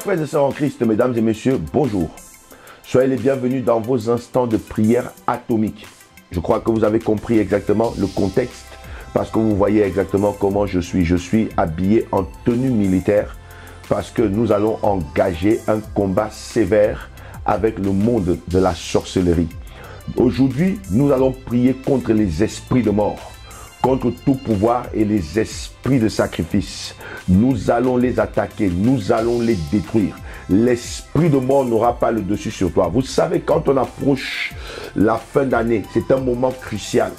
frères et sœurs en Christ, mesdames et messieurs, bonjour. Soyez les bienvenus dans vos instants de prière atomique. Je crois que vous avez compris exactement le contexte parce que vous voyez exactement comment je suis. Je suis habillé en tenue militaire parce que nous allons engager un combat sévère avec le monde de la sorcellerie. Aujourd'hui, nous allons prier contre les esprits de mort, contre tout pouvoir et les esprits de sacrifice. Nous allons les attaquer, nous allons les détruire. L'esprit de mort n'aura pas le dessus sur toi. Vous savez, quand on approche la fin d'année, c'est un moment crucial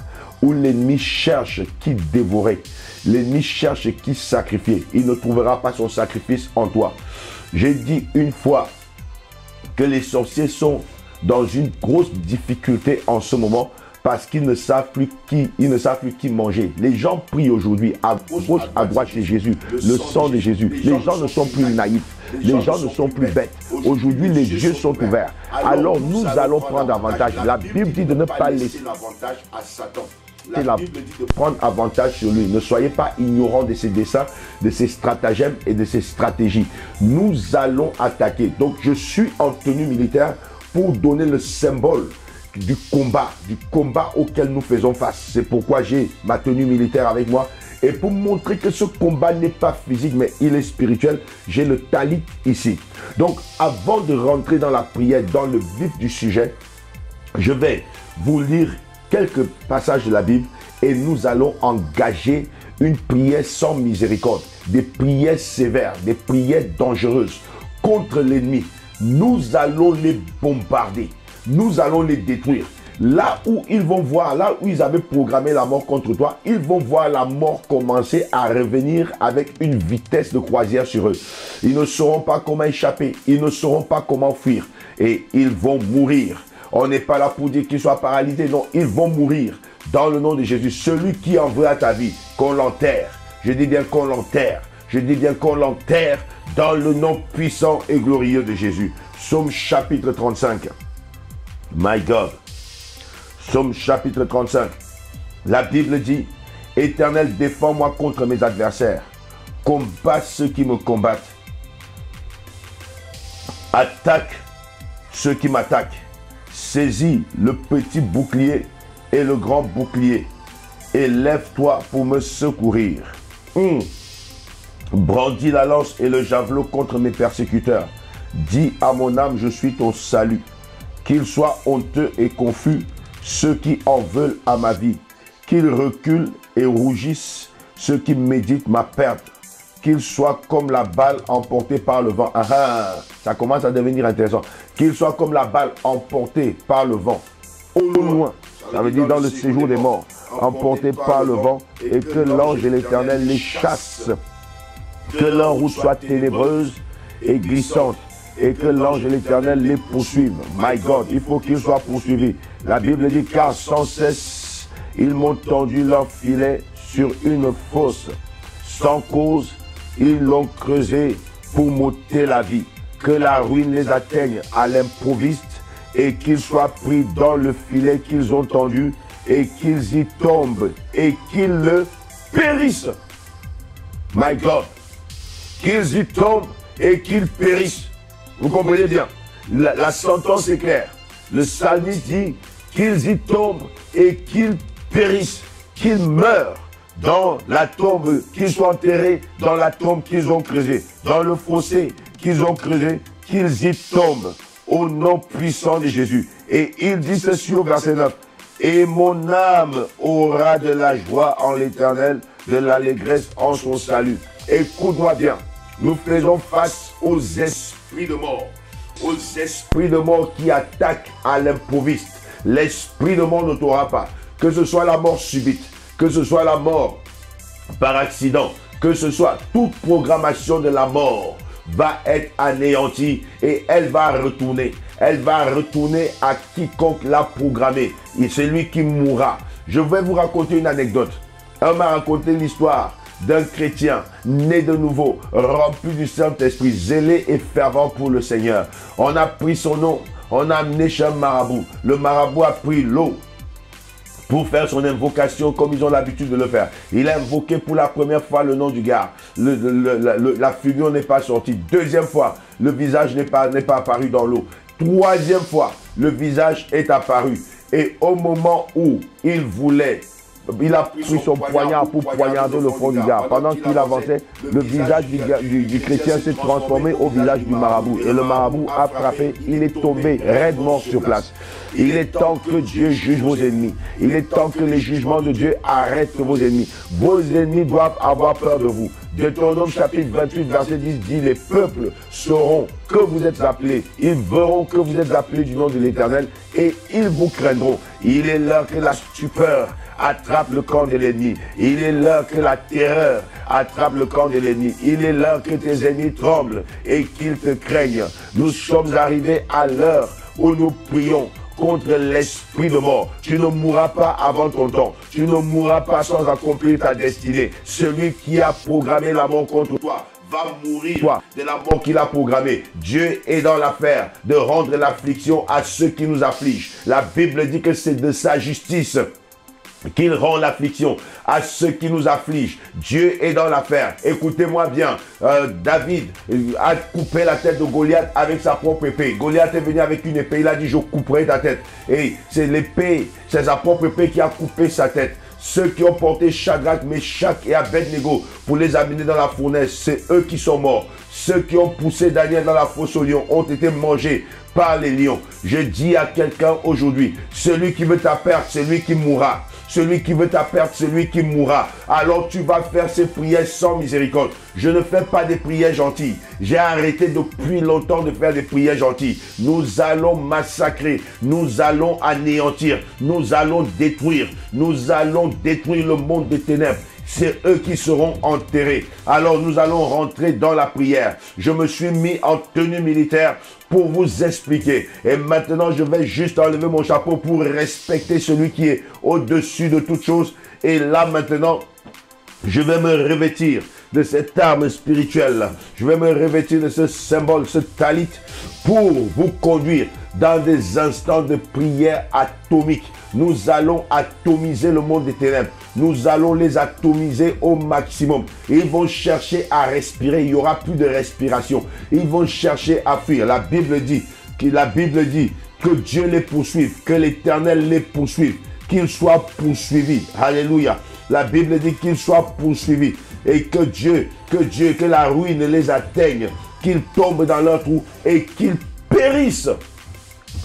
où l'ennemi cherche qui dévorer. L'ennemi cherche qui sacrifier. Il ne trouvera pas son sacrifice en toi. J'ai dit une fois que les sorciers sont dans une grosse difficulté en ce moment parce qu'ils ne savent plus qui manger. Les gens prient aujourd'hui à gauche, à droite chez Jésus, le sang de Jésus. Les gens ne sont plus naïfs, les gens ne sont plus bêtes. Aujourd'hui, les yeux sont ouverts. Alors nous allons prendre avantage. La Bible dit de ne pas laisser l'avantage à Satan. La Bible dit de prendre avantage sur lui. Ne soyez pas ignorants de ses desseins, de ses stratagèmes et de ses stratégies. Nous allons attaquer. Donc je suis en tenue militaire pour donner le symbole du combat auquel nous faisons face. C'est pourquoi j'ai ma tenue militaire avec moi. Et pour montrer que ce combat n'est pas physique, mais il est spirituel, j'ai le talit ici. Donc, avant de rentrer dans la prière, dans le vif du sujet, je vais vous lire quelques passages de la Bible et nous allons engager une prière sans miséricorde, des prières sévères, des prières dangereuses contre l'ennemi. Nous allons les bombarder. Nous allons les détruire. Là où ils vont voir, là où ils avaient programmé la mort contre toi, ils vont voir la mort commencer à revenir avec une vitesse de croisière sur eux. Ils ne sauront pas comment échapper. Ils ne sauront pas comment fuir. Et ils vont mourir. On n'est pas là pour dire qu'ils soient paralysés. Non, ils vont mourir. Dans le nom de Jésus, celui qui en veut à ta vie, qu'on l'enterre. Je dis bien qu'on l'enterre. Je dis bien qu'on l'enterre dans le nom puissant et glorieux de Jésus. Psaume chapitre 35. My God. Psaume chapitre 35. La Bible dit, « Éternel, défends-moi contre mes adversaires. Combat ceux qui me combattent. Attaque ceux qui m'attaquent. Saisis le petit bouclier et le grand bouclier. Et lève-toi pour me secourir. Brandis la lance et le javelot contre mes persécuteurs. Dis à mon âme, je suis ton salut. Qu'ils soient honteux et confus, ceux qui en veulent à ma vie. Qu'ils reculent et rougissent, ceux qui méditent ma perte. Qu'ils soient comme la balle emportée par le vent. Ça commence à devenir intéressant. Qu'ils soient comme la balle emportée par le vent. Au loin, ça veut dire dans le séjour des morts. Emportée par le vent et que l'ange de l'Éternel les chasse. Que leur route soit ténébreuse et glissante. Et que l'ange de l'Éternel les poursuive. My God, il faut qu'ils soient poursuivis. La Bible dit, car sans cesse, ils m'ont tendu leur filet sur une fosse. Sans cause, ils l'ont creusé pour m'ôter la vie. Que la ruine les atteigne à l'improviste et qu'ils soient pris dans le filet qu'ils ont tendu et qu'ils y tombent et qu'ils le périssent. My God, qu'ils y tombent et qu'ils périssent. Vous comprenez bien, la sentence est claire. Le psalmiste dit qu'ils y tombent et qu'ils périssent, qu'ils meurent dans la tombe, qu'ils soient enterrés dans la tombe qu'ils ont creusée, dans le fossé qu'ils ont creusé, qu'ils y tombent au nom puissant de Jésus. Et il dit ceci au verset 9. Et mon âme aura de la joie en l'Éternel, de l'allégresse en son salut. Écoute-moi bien, nous faisons face aux esprits de mort. Aux esprits de mort qui attaquent à l'improviste. L'esprit de mort ne t'aura pas. Que ce soit la mort subite, que ce soit la mort par accident, que ce soit toute programmation de la mort va être anéantie et elle va retourner. Elle va retourner à quiconque l'a programmé. Et c'est lui qui mourra. Je vais vous raconter une anecdote. Un m'a raconté l'histoire d'un chrétien né de nouveau, rempli du Saint-Esprit, zélé et fervent pour le Seigneur. On a pris son nom, on a amené chez un marabout. Le marabout a pris l'eau pour faire son invocation comme ils ont l'habitude de le faire. Il a invoqué pour la première fois le nom du gars. La figure n'est pas sortie. Deuxième fois, le visage n'est pas apparu dans l'eau. Troisième fois, le visage est apparu. Et au moment où il voulait, il a pris son poignard pour poignarder le front du gars. Pendant qu'il avançait, le visage du chrétien s'est transformé au visage du marabout. Et le marabout a frappé, il est tombé raide mort sur place. Il est temps que Dieu juge vos ennemis. Il est temps que les jugements de Dieu arrêtent vos ennemis. Vos ennemis doivent avoir peur de vous. Deutéronome chapitre 28, verset 10 dit, les peuples sauront que vous êtes appelés. Ils verront que vous êtes appelés du nom de l'Éternel et ils vous craindront. Il est l'heure que la stupeur attrape le camp de l'ennemi. Il est l'heure que la terreur attrape le camp de l'ennemi. Il est l'heure que tes ennemis tremblent et qu'ils te craignent. Nous sommes arrivés à l'heure où nous prions contre l'esprit de mort. Tu ne mourras pas avant ton temps. Tu ne mourras pas sans accomplir ta destinée. Celui qui a programmé la mort contre toi va mourir de la mort qu'il a programmée. Dieu est dans l'affaire de rendre l'affliction à ceux qui nous affligent. La Bible dit que c'est de sa justice qu'il rend l'affliction à ceux qui nous affligent. Dieu est dans l'affaire. Écoutez-moi bien. David a coupé la tête de Goliath avec sa propre épée. Goliath est venu avec une épée. Il a dit, je couperai ta tête. Et c'est l'épée, c'est sa propre épée qui a coupé sa tête. Ceux qui ont porté Shadrach, Meshach et Abednego pour les amener dans la fournaise, c'est eux qui sont morts. Ceux qui ont poussé Daniel dans la fosse aux lions ont été mangés par les lions. Je dis à quelqu'un aujourd'hui, celui qui veut ta perte, c'est lui qui mourra. Celui qui veut ta perte, c'est lui qui mourra. Alors tu vas faire ces prières sans miséricorde. Je ne fais pas des prières gentilles. J'ai arrêté depuis longtemps de faire des prières gentilles. Nous allons massacrer. Nous allons anéantir. Nous allons détruire. Nous allons détruire le monde des ténèbres. C'est eux qui seront enterrés. Alors nous allons rentrer dans la prière. Je me suis mis en tenue militaire pour vous expliquer. Et maintenant, je vais juste enlever mon chapeau pour respecter celui qui est au-dessus de toute chose. Et là, maintenant, je vais me revêtir de cette arme spirituelle. Je vais me revêtir de ce symbole, ce talit, pour vous conduire dans des instants de prière atomique. Nous allons atomiser le monde des ténèbres. Nous allons les atomiser au maximum. Ils vont chercher à respirer. Il n'y aura plus de respiration. Ils vont chercher à fuir. La Bible dit que Dieu les poursuive, que l'Éternel les poursuive, qu'ils soient poursuivis. Alléluia. La Bible dit qu'ils soient poursuivis et que la ruine les atteigne, qu'ils tombent dans leur trou et qu'ils périssent.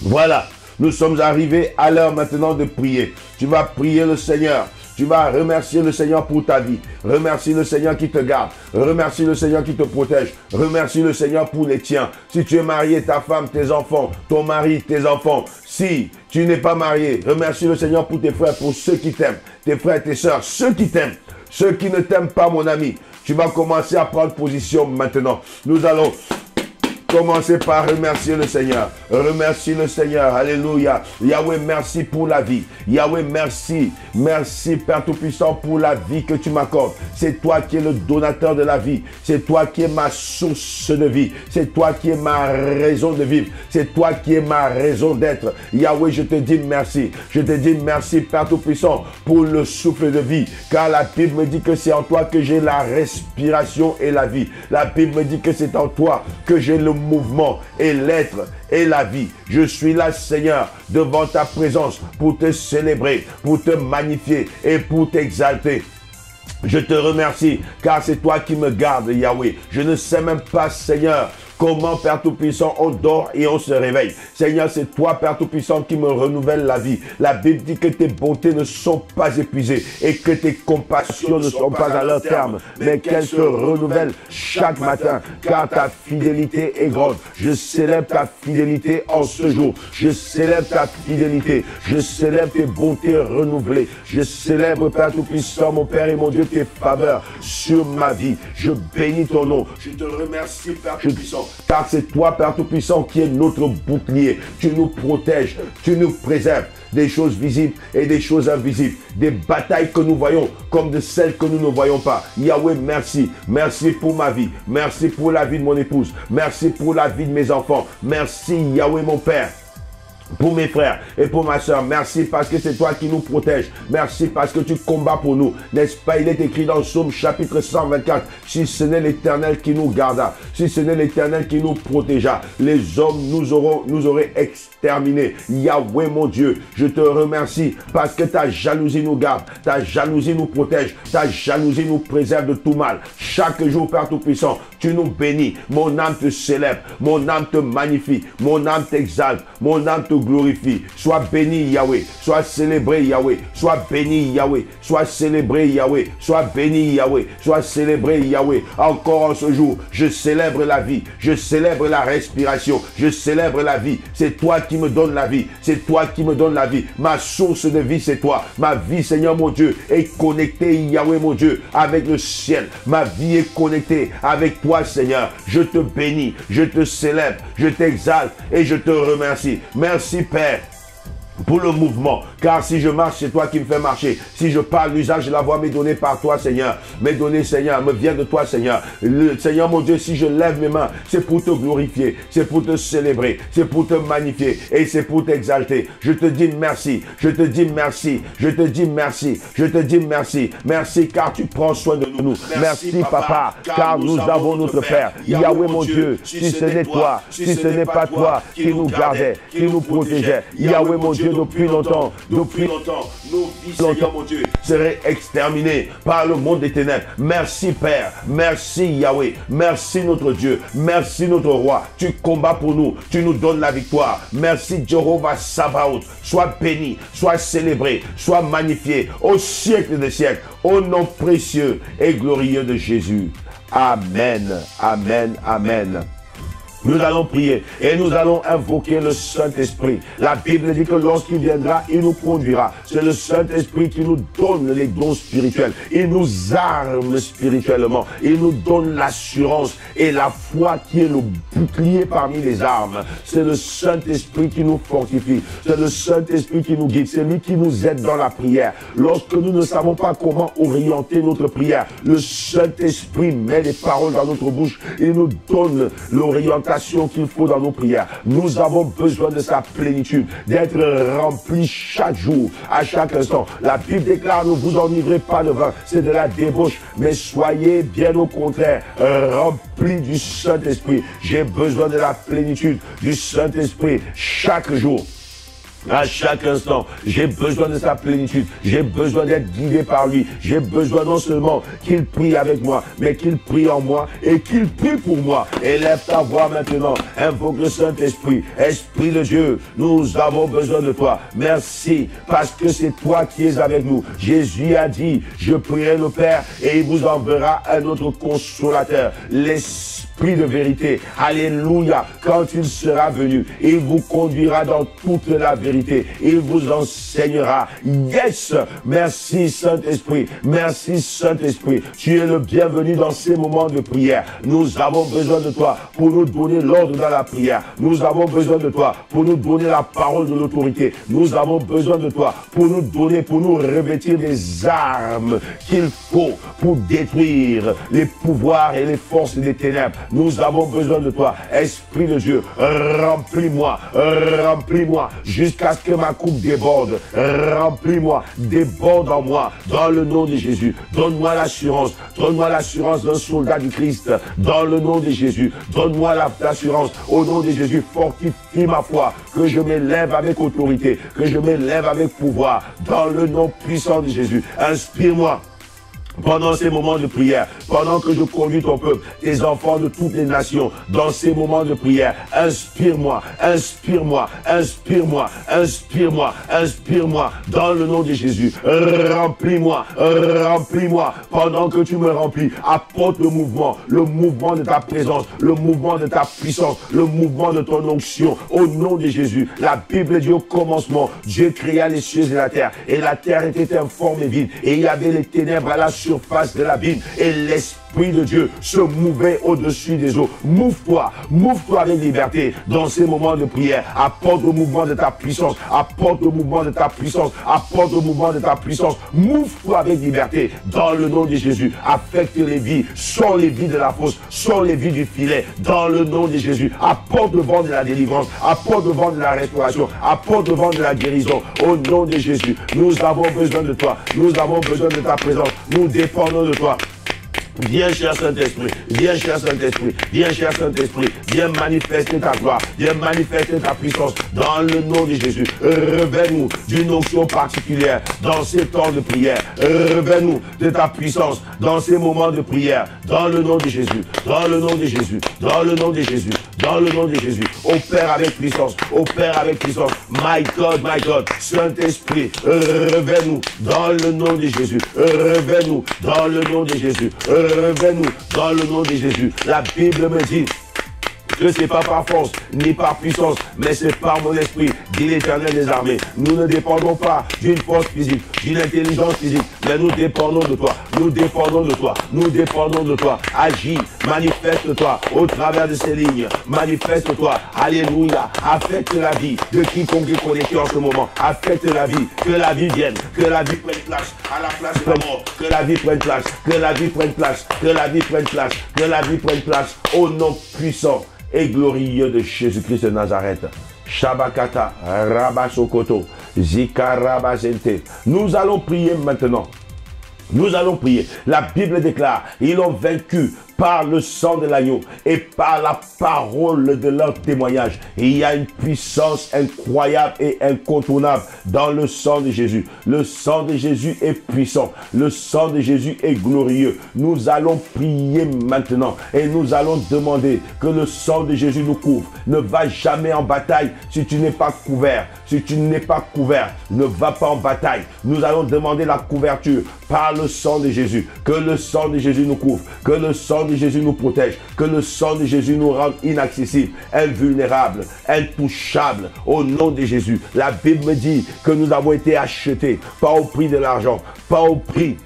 Voilà, nous sommes arrivés à l'heure maintenant de prier. Tu vas prier le Seigneur. Tu vas remercier le Seigneur pour ta vie. Remercie le Seigneur qui te garde. Remercie le Seigneur qui te protège. Remercie le Seigneur pour les tiens. Si tu es marié, ta femme, tes enfants, ton mari, tes enfants. Si tu n'es pas marié, remercie le Seigneur pour tes frères, pour ceux qui t'aiment. Tes frères, tes sœurs, ceux qui t'aiment. Ceux qui ne t'aiment pas, mon ami. Tu vas commencer à prendre position maintenant. Nous allons commencer par remercier le Seigneur. Remercie le Seigneur. Alléluia. Yahweh, merci pour la vie. Yahweh, merci. Merci, Père Tout-Puissant, pour la vie que tu m'accordes. C'est toi qui es le donateur de la vie. C'est toi qui es ma source de vie. C'est toi qui es ma raison de vivre. C'est toi qui es ma raison d'être. Yahweh, je te dis merci. Je te dis merci, Père Tout-Puissant, pour le souffle de vie. Car la Bible me dit que c'est en toi que j'ai la respiration et la vie. La Bible me dit que c'est en toi que j'ai le mouvement et l'être et la vie. Je suis là, Seigneur, devant ta présence pour te célébrer, pour te magnifier et pour t'exalter. Je te remercie car c'est toi qui me gardes, Yahweh. Je ne sais même pas, Seigneur, comment, Père Tout-Puissant, on dort et on se réveille. Seigneur, c'est toi, Père Tout-Puissant, qui me renouvelle la vie. La Bible dit que tes bontés ne sont pas épuisées et que tes compassions ne sont pas à leur terme, mais qu'elles se renouvellent chaque matin, car ta fidélité est grande. Je célèbre ta fidélité en ce jour. Je célèbre ta fidélité. Je célèbre tes bontés renouvelées. Je célèbre, Père Tout-Puissant, mon Père et mon Dieu, tes faveurs sur ma vie. Je bénis ton nom. Je te remercie, Père Tout-Puissant. Car c'est toi, Père Tout-Puissant, qui est notre bouclier. Tu nous protèges, tu nous préserves des choses visibles et des choses invisibles. Des batailles que nous voyons comme de celles que nous ne voyons pas. Yahweh, merci. Merci pour ma vie. Merci pour la vie de mon épouse. Merci pour la vie de mes enfants. Merci, Yahweh, mon Père. Pour mes frères et pour ma soeur, merci parce que c'est toi qui nous protèges. Merci parce que tu combats pour nous. N'est-ce pas, il est écrit dans Psaume chapitre 124, si ce n'est l'Éternel qui nous garda, si ce n'est l'Éternel qui nous protégea, les hommes nous auraient exterminés. Yahweh mon Dieu, je te remercie parce que ta jalousie nous garde, ta jalousie nous protège, ta jalousie nous préserve de tout mal. Chaque jour, Père Tout-Puissant, tu nous bénis. Mon âme te célèbre, mon âme te magnifie, mon âme t'exalte, mon âme te glorifie. Sois béni Yahweh, sois célébré Yahweh, sois béni Yahweh, sois célébré Yahweh, sois béni Yahweh, sois célébré Yahweh. Encore en ce jour, je célèbre la vie, je célèbre la respiration, je célèbre la vie. C'est toi qui me donnes la vie, c'est toi qui me donnes la vie. Ma source de vie, c'est toi. Ma vie, Seigneur mon Dieu, est connectée, Yahweh mon Dieu, avec le ciel. Ma vie est connectée avec toi, Seigneur. Je te bénis, je te célèbre, je t'exalte et je te remercie. Merci Père pour le mouvement, car si je marche, c'est toi qui me fais marcher. Si je parle, l'usage de la voix m'est donné par toi, Seigneur. M'est donné, Seigneur, me vient de toi, Seigneur. Seigneur mon Dieu, si je lève mes mains, c'est pour te glorifier, c'est pour te célébrer, c'est pour te magnifier et c'est pour t'exalter. Je te dis merci, je te dis merci, je te dis merci, je te dis merci. Merci car tu prends soin de nous. Merci Papa, car nous avons notre Père. Yahweh mon Dieu, si ce n'est toi, si ce n'est pas toi qui nous gardais, qui nous protégeait, Yahweh mon Dieu, depuis longtemps, nos vies, Seigneur mon Dieu, seraient exterminées par le monde des ténèbres. Merci Père, merci Yahweh, merci notre Dieu, merci notre Roi. Tu combats pour nous, tu nous donnes la victoire. Merci Jéhovah Sabaoth. Sois béni, sois célébré, sois magnifié au siècle des siècles, au nom précieux et glorieux de Jésus. Amen, amen, amen. Nous allons prier et nous allons invoquer le Saint-Esprit. La Bible dit que lorsqu'il viendra, il nous conduira. C'est le Saint-Esprit qui nous donne les dons spirituels. Il nous arme spirituellement. Il nous donne l'assurance et la foi qui est le bouclier parmi les armes. C'est le Saint-Esprit qui nous fortifie. C'est le Saint-Esprit qui nous guide. C'est lui qui nous aide dans la prière. Lorsque nous ne savons pas comment orienter notre prière, le Saint-Esprit met les paroles dans notre bouche. Il nous donne l'orientation qu'il faut dans nos prières. Nous avons besoin de sa plénitude, d'être remplis chaque jour, à chaque instant. La Bible déclare, ne vous enivrez pas de vin, c'est de la débauche, mais soyez bien au contraire remplis du Saint-Esprit. J'ai besoin de la plénitude du Saint-Esprit chaque jour. À chaque instant, j'ai besoin de sa plénitude, j'ai besoin d'être guidé par lui, j'ai besoin non seulement qu'il prie avec moi, mais qu'il prie en moi et qu'il prie pour moi. Élève ta voix maintenant, invoque le Saint-Esprit, Esprit de Dieu, nous avons besoin de toi. Merci, parce que c'est toi qui es avec nous. Jésus a dit, je prierai le Père et il vous enverra un autre consolateur, l'Esprit de vérité. Alléluia, quand il sera venu, il vous conduira dans toute la vérité. Il vous enseignera. Yes! Merci Saint-Esprit. Merci Saint-Esprit. Tu es le bienvenu dans ces moments de prière. Nous avons besoin de toi pour nous donner l'ordre dans la prière. Nous avons besoin de toi pour nous donner la parole de l'autorité. Nous avons besoin de toi pour nous donner, pour nous revêtir des armes qu'il faut pour détruire les pouvoirs et les forces des ténèbres. Nous avons besoin de toi. Esprit de Dieu, remplis-moi, remplis-moi jusqu'à ce que ma coupe déborde. Remplis-moi, déborde en moi, dans le nom de Jésus. Donne-moi l'assurance d'un soldat du Christ, dans le nom de Jésus. Donne-moi l'assurance, au nom de Jésus. Fortifie ma foi, que je m'élève avec autorité, que je m'élève avec pouvoir, dans le nom puissant de Jésus. Inspire-moi. Pendant ces moments de prière, pendant que je conduis ton peuple, tes enfants de toutes les nations, dans ces moments de prière, inspire-moi, inspire-moi, inspire-moi, inspire-moi, inspire-moi, dans le nom de Jésus. Remplis-moi, remplis-moi, pendant que tu me remplis, apporte le mouvement de ta présence, le mouvement de ta puissance, le mouvement de ton onction, au nom de Jésus. La Bible dit au commencement, Dieu créa les cieux et la terre était informe et vide, et il y avait les ténèbres à la surface surface de l'abîme et l'Esprit de Dieu se mouvait au-dessus des eaux. Mouve-toi avec liberté dans ces moments de prière. Apporte le mouvement de ta puissance, apporte le mouvement de ta puissance, apporte le mouvement de ta puissance. Mouve-toi avec liberté dans le nom de Jésus. Affecte les vies, sors les vies de la fosse, sors les vies du filet dans le nom de Jésus. Apporte le vent de la délivrance, apporte le vent de la restauration, apporte le vent de la guérison au nom de Jésus. Nous avons besoin de toi, nous avons besoin de ta présence, nous dépendons de toi. Viens, cher Saint-Esprit, viens, cher Saint-Esprit, viens, cher Saint-Esprit, viens manifester ta gloire, viens manifester ta puissance dans le nom de Jésus. Revêt-nous d'une onction particulière dans ces temps de prière. Revêt-nous de ta puissance dans ces moments de prière, dans le nom de Jésus, dans le nom de Jésus, dans le nom de Jésus, dans le nom de Jésus. Opère avec puissance, opère avec puissance. My God, Saint-Esprit, revêt-nous dans le nom de Jésus. Revêt-nous dans le nom de Jésus. Revêt-nous dans le nom de Jésus. La Bible me dit que c'est pas par force ni par puissance, mais c'est par mon esprit, dit l'Éternel des armées. Nous ne dépendons pas d'une force physique, d'une intelligence physique, mais nous dépendons de toi. Nous dépendons de toi. Nous dépendons de toi. Agis, manifeste-toi au travers de ces lignes. Manifeste-toi. Alléluia. Affecte la vie de quiconque est connecté en ce moment. Affecte la vie. Que la vie vienne. Que la vie prenne place à la place de la mort. Que la vie prenne place. Que la vie prenne place. Que la vie prenne place. Que la vie prenne place. Au nom puissant et glorieux de Jésus-Christ de Nazareth. Shabakata, Rabasokoto, Zika Rabazente. Nous allons prier maintenant. Nous allons prier. La Bible déclare, ils ont vaincu par le sang de l'agneau et par la parole de leur témoignage. Et il y a une puissance incroyable et incontournable dans le sang de Jésus. Le sang de Jésus est puissant. Le sang de Jésus est glorieux. Nous allons prier maintenant et nous allons demander que le sang de Jésus nous couvre. Ne va jamais en bataille si tu n'es pas couvert. Si tu n'es pas couvert, ne va pas en bataille. Nous allons demander la couverture par le sang de Jésus. Que le sang de Jésus nous couvre. Que le sang de Jésus nous protège. Que le sang de Jésus nous rende inaccessibles, invulnérables, intouchables. Au nom de Jésus. La Bible me dit que nous avons été achetés, pas au prix de l'argent, pas au prix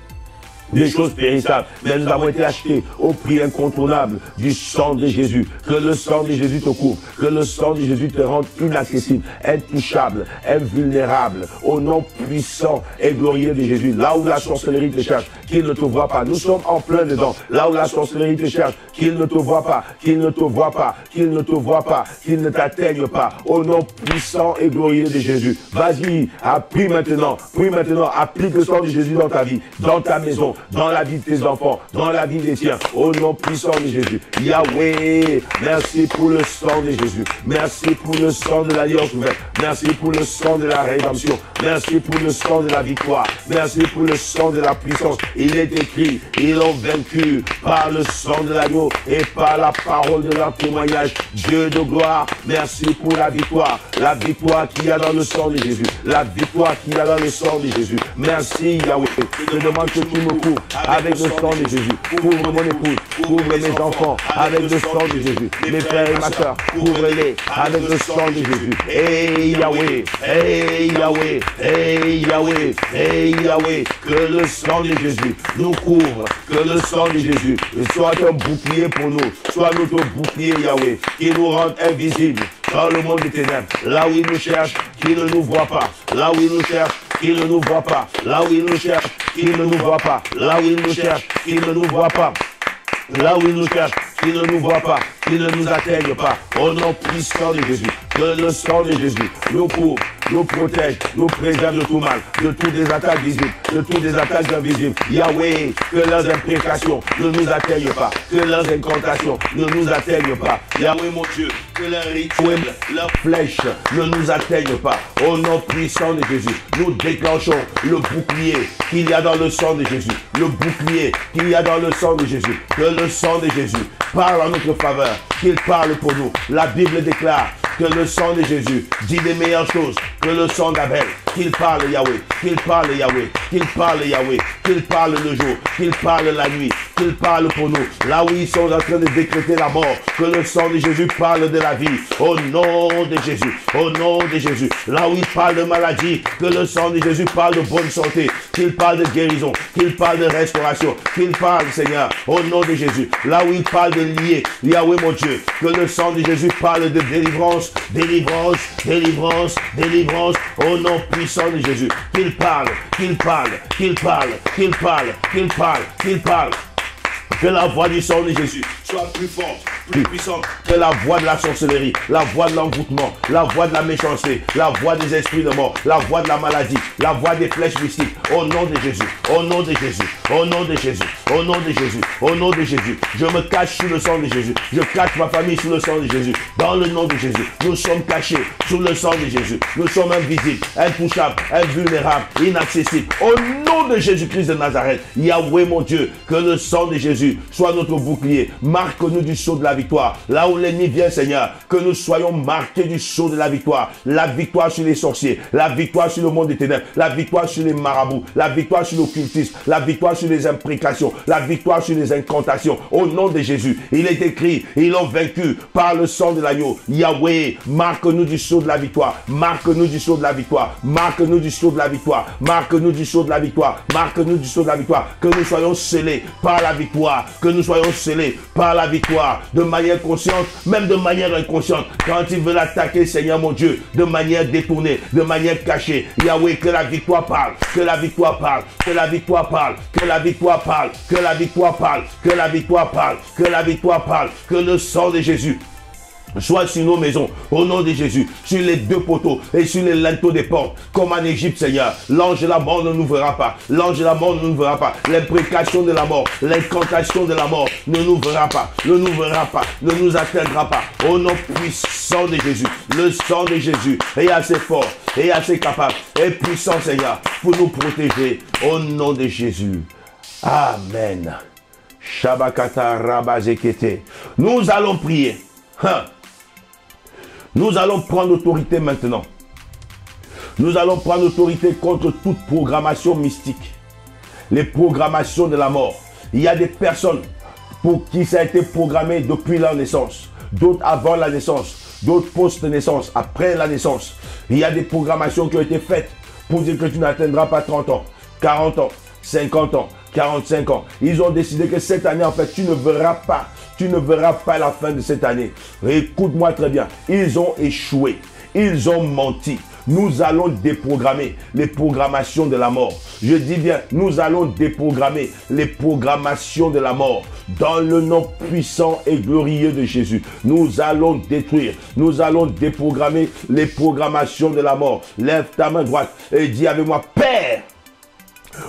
des choses périssables, mais nous avons été achetés au prix incontournable du sang de Jésus. Que le sang de Jésus te couvre, que le sang de Jésus te rende inaccessible, intouchable, invulnérable, au nom puissant et glorieux de Jésus. Là où la sorcellerie te cherche, qu'il ne te voit pas. Nous sommes en plein dedans. Là où la sorcellerie te cherche, qu'il ne te voit pas, qu'il ne te voit pas, qu'il ne te voit pas, qu'il ne t'atteigne pas. Au nom puissant et glorieux de Jésus. Vas-y, prie maintenant, applique le sang de Jésus dans ta vie, dans ta maison, dans la vie de tes enfants, dans la vie des tiens, au nom puissant de Jésus. Yahweh, merci pour le sang de Jésus. Merci pour le sang de l'alliance ouverte. Merci pour le sang de la rédemption. Merci pour le sang de la victoire. Merci pour le sang de la puissance. Il est écrit, ils ont vaincu par le sang de l'agneau et par la parole de leur témoignage. Dieu de gloire, merci pour la victoire qu'il y a dans le sang de Jésus. La victoire qu'il y a dans le sang de Jésus. Merci Yahweh. Je demande que tu me couvres avec le sang de Jésus. Couvre mon épouse, couvre mes enfants avec le sang de Jésus. Mes frères et ma soeur, couvre-les avec le sang de Jésus. Hey Yahweh, hey Yahweh, hey Yahweh, hey Yahweh. Que le sang de Jésus nous couvre, que le sang de Jésus soit un bouclier pour nous, soit notre bouclier Yahweh, qui nous rende invisibles dans le monde des ténèbres. Là où il nous cherche, qu'il ne nous voit pas. Là où il nous cherche, qu'il ne nous voit pas. Là où il nous cherche, qu'il ne nous voit pas. Là où il nous cherche, qu'il ne nous voit pas. Là où il nous cherche, qu'il ne nous voit pas, qu'il ne nous atteigne pas. Au nom puissant de Jésus, que le sang de Jésus nous couvre, nous protège, nous préserve de tout mal, de toutes les attaques visibles, de toutes les attaques invisibles. Yahweh, que leurs imprécations ne nous atteignent pas, que leurs incantations ne nous atteignent pas. Yahweh mon Dieu, que leurs rituels, leurs flèches ne nous atteignent pas. Au nom puissant de Jésus, nous déclenchons le bouclier qu'il y a dans le sang de Jésus. Le bouclier qu'il y a dans le sang de Jésus. Que le sang de Jésus parle en notre faveur, qu'il parle pour nous. La Bible déclare que le sang de Jésus dit des meilleures choses que le sang d'Abel. Qu'il parle Yahweh, qu'il parle Yahweh, qu'il parle Yahweh, qu'il parle le jour, qu'il parle la nuit, qu'il parle pour nous. Là où ils sont en train de décréter la mort, que le sang de Jésus parle de la vie. Au nom de Jésus, au nom de Jésus. Là où ils parlent de maladie, que le sang de Jésus parle de bonne santé, qu'il parle de guérison, qu'il parle de restauration, qu'il parle, Seigneur, au nom de Jésus. Là où il parle de lier, Yahweh mon Dieu, que le sang de Jésus parle de délivrance, délivrance, délivrance, délivrance, au nom puissant de Jésus. Qu'il parle, qu'il parle, qu'il parle, qu'il parle, qu'il parle, qu'il parle. Que la voix du sang de Jésus soit plus forte, plus puissante que la voix de la sorcellerie, la voix de l'envoûtement, la voix de la méchanceté, la voix des esprits de mort, la voix de la maladie, la voix des flèches mystiques. Au nom de Jésus, au nom de Jésus, au nom de Jésus, au nom de Jésus, au nom de Jésus. Je me cache sous le sang de Jésus. Je cache ma famille sous le sang de Jésus. Dans le nom de Jésus, nous sommes cachés sous le sang de Jésus. Nous sommes invisibles, intouchables, invulnérables, inaccessibles. Au nom de Jésus-Christ de Nazareth, Yahweh mon Dieu, que le sang de Jésus soit notre bouclier. Marque-nous du sceau de la victoire. Là où l'ennemi vient, Seigneur, que nous soyons marqués du sceau de la victoire. La victoire sur les sorciers, la victoire sur le monde des ténèbres, la victoire sur les marabouts, la victoire sur l'occultisme, la victoire sur les imprécations, la victoire sur les incantations. Au nom de Jésus, il est écrit, ils l'ont vaincu par le sang de l'agneau. Yahweh, marque-nous du sceau de la victoire. Marque-nous du sceau de la victoire. Marque-nous du sceau de la victoire. Marque-nous du sceau de la victoire. Marque-nous du sceau de la victoire. Que nous soyons scellés par la victoire. Que nous soyons scellés par la victoire, de manière consciente, même de manière inconsciente. Quand ils veulent attaquer, Seigneur mon Dieu, de manière détournée, de manière cachée, Yahweh, que la victoire parle, que la victoire parle, que la victoire parle, que la victoire parle, que la victoire parle, que la victoire parle, que la victoire parle, que le sang de Jésus soit sur nos maisons, au nom de Jésus, sur les deux poteaux et sur les linteaux des portes, comme en Égypte, Seigneur. L'ange de la mort ne nous verra pas. L'ange de la mort ne nous verra pas. L'imprécation de la mort, l'incantation de la mort ne nous verra pas, ne nous verra pas, ne nous atteindra pas. Au nom puissant de Jésus, le sang de Jésus est assez fort, est assez capable, est puissant, Seigneur, pour nous protéger. Au nom de Jésus. Amen. Shabakata Rabazekete. Nous allons prier. Nous allons prendre autorité maintenant. Nous allons prendre autorité contre toute programmation mystique. Les programmations de la mort. Il y a des personnes pour qui ça a été programmé depuis la naissance. D'autres avant la naissance. D'autres post-naissance, après la naissance. Il y a des programmations qui ont été faites pour dire que tu n'atteindras pas 30 ans, 40 ans, 50 ans, 45 ans. Ils ont décidé que cette année, en fait, tu ne verras pas la fin de cette année. Écoute-moi très bien. Ils ont échoué. Ils ont menti. Nous allons déprogrammer les programmations de la mort. Je dis bien, nous allons déprogrammer les programmations de la mort. Dans le nom puissant et glorieux de Jésus, nous allons détruire, nous allons déprogrammer les programmations de la mort. Lève ta main droite et dis avec moi, Père,